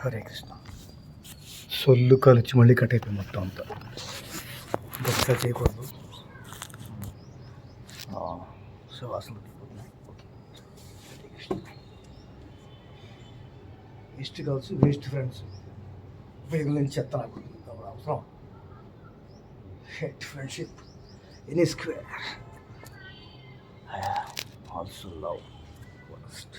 హరే కృష్ణ. సొల్లు కలిచి మళ్ళీ కట్ అయిపోయింది మొత్తం అంతా. ఇంకొకసారి చేయకూడదు. సో అసలు ఓకే. హరే కృష్ణ. వేస్ట్ కలిసి వేస్ట్ ఫ్రెండ్స్ ఉపయోగం నుంచి చెత్త నాకు అవసరం. హెట్ ఫ్రెండ్షిప్ ఎనీ స్క్వేర్. Also love first.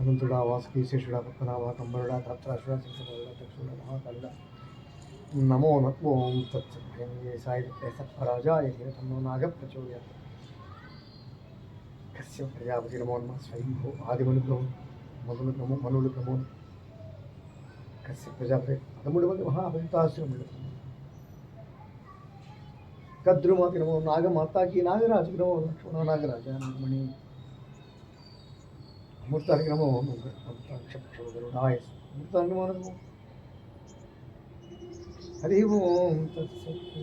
అనంతుడా వాసుకి శేషుడా పక్కనాభా కంబరుడా దత్తాశుడా శిశుడా దక్షుడా మహాకాళుడా నమో ఓం తత్సత్యంగే సాయి సత్పరాజాయ తన్నో నాగ ప్రచోదయాత్. కశ్యప ప్రజాపతి నమో నమః స్వయంభూ ఆదిమనుగ్రహం మనుగ్రహం కశ్యప ప్రజాపతి 13 మంది మహాభక్తాశ్రములు. కద్రుమాతి నమో నాగమాతాకి నాగరాజు నమో లక్ష్మణ నాగరాజ నాగమణి అమృతానికి నమో అమృతాక్షరుడాయ అమృతాన్ని మనము. హరి ఓం తత్సత్.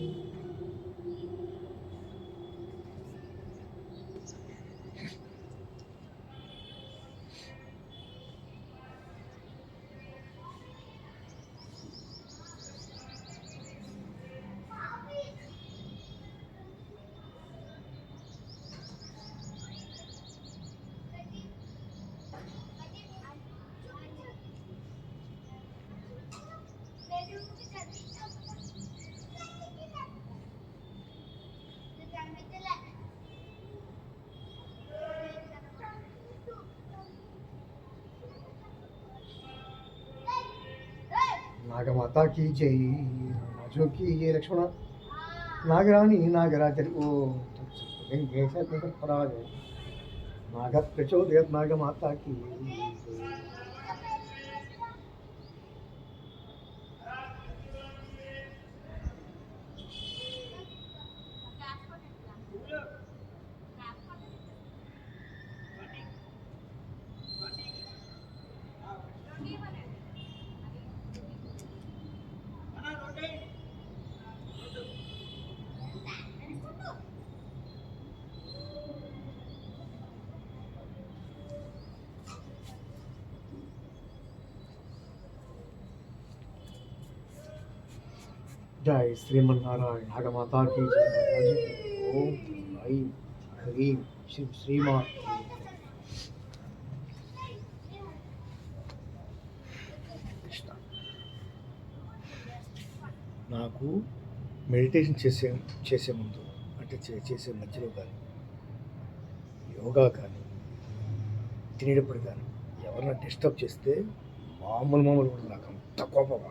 నాగమాతా की जय, राजो की जय, लक्ष्मण नागरानी नागराज ओ पराजय नागत प्रचोदयत नागमाता की जय. जय श्रीमन्नारायण नागमाता की जय. ओम ऐं ह्रीं శ్రీమాత. నాకు మెడిటేషన్ చేసే ముందు అంటే చేసే మధ్యలో కానీ యోగా కానీ తినేటప్పుడు కానీ ఎవరన్నా డిస్టర్బ్ చేస్తే మామూలు కూడా నాకు అంత కోపం.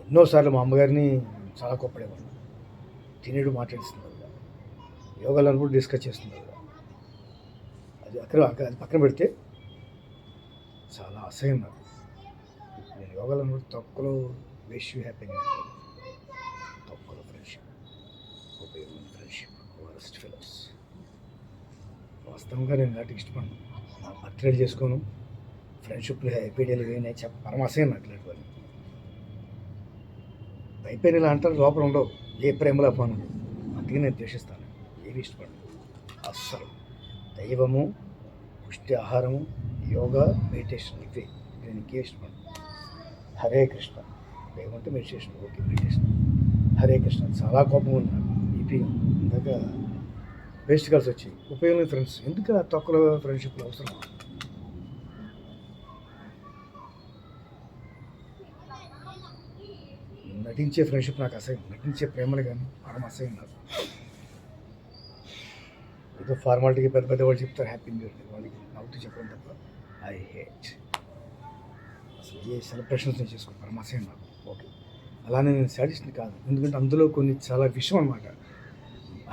ఎన్నోసార్లు మా అమ్మగారిని చాలా కోప్పడేవాడు. తినేడు మాట్లాడిస్తున్నారు కదా, యోగాలో కూడా డిస్కస్ చేస్తున్నారు కదా, అది పక్కన పెడితే చాలా అసహ్యం నాకు. నేను యోగాలో తొక్కలో విష్ యూ హ్యాపీ, తొక్కలో ఫ్రెండ్షిప్, ఉపయోగం ఫ్రెండ్షిప్, వరస్ట్ ఫెలోస్. వాస్తవంగా నేను వాటికి ఇష్టపడను. నా బర్త్డేలు చేసుకోను, ఫ్రెండ్షిప్లు హ్యాపీ డేలు ఇవన్నీ పరమ అసహ్యం నాకు. ఇలాంటి వాళ్ళు అయిపోయిన ఇలా అంటారు, లోపల ఉండవు. ఏ ప్రేమలో అభిమానం లేదు. అందుకే నేను ద్వేషిస్తాను, ఏవి ఇష్టపడను అస్సలు. దైవము, పుష్టి ఆహారము, యోగా, మెడిటేషన్, ఇవే నేను ఇంకే ఇష్టపడను. హరే కృష్ణ. దైవం అంటే meditation, okay meditation. Hare Krishna. చాలా కోపం ఉంది నాకు, బీపీ ఇందాక వేస్ట్ కాల్స్ వచ్చాయి. ఉపయోగం ఫ్రెండ్స్, ఎందుకు ఆ తొక్కలో ఫ్రెండ్షిప్లో అవసరం? నటించే ఫ్రెండ్షిప్ నాకు అసహ్యం, నటించే ప్రేమలు కానీ పరమ అసహ్యం నాకు. ఏదో ఫార్మాలిటీకి పెద్ద పెద్ద వాళ్ళు చెప్తారు హ్యాపీ న్యూ ఇయర్, వాళ్ళకి నవ్వుతూ చెప్పడం తప్ప ఐ హేట్. అసలు ఏ సెలబ్రేషన్స్ నేను చేసుకో పరమ అసహ్యం నాకు. ఓకే, అలానే నేను సాటిస్ని కాదు, ఎందుకంటే అందులో కొన్ని చాలా విషయం అనమాట.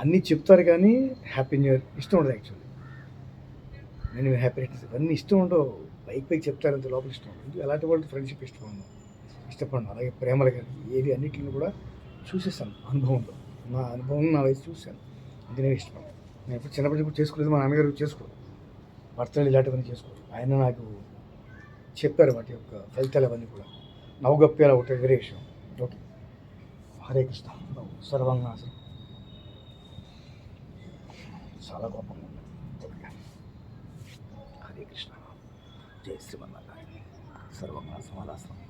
అన్నీ చెప్తారు కానీ హ్యాపీ న్యూ ఇయర్ ఇష్టం ఉండదు యాక్చువల్లీ. నేను హ్యాపీ రిటర్న్స్ ఇవన్నీ ఇష్టం ఉండవు, పైకి చెప్తారు అంత లోపల ఇష్టం ఉండదు. అలాంటి వాళ్ళు ఫ్రెండ్షిప్ ఇష్టపడను. అలాగే ప్రేమలు కానీ ఏవి అన్నింటిని కూడా చూసేసాను అనుభవంలో, నా అనుభవం నా వయసు చూశాను, అందుకనే ఇష్టపడను. నేను ఇప్పుడు చిన్నప్పటి కూడా చేసుకోలేదు, మా నాన్నగారు చేసుకోరు, భర్తలు ఇలాంటివన్నీ చేసుకోరు. ఆయన నాకు చెప్పారు వాటి యొక్క ఫలితాలు అవన్నీ కూడా. నవగప్యాలు ఒకటి వేరే విషయం. ఓకే, హరే కృష్ణ. సర్వంగాసం చాలా గొప్పగా ఉంది. ఓకే, హరే కృష్ణ. జై శ్రీమన్నారాయణ. సర్వంగాసం అలాసనం.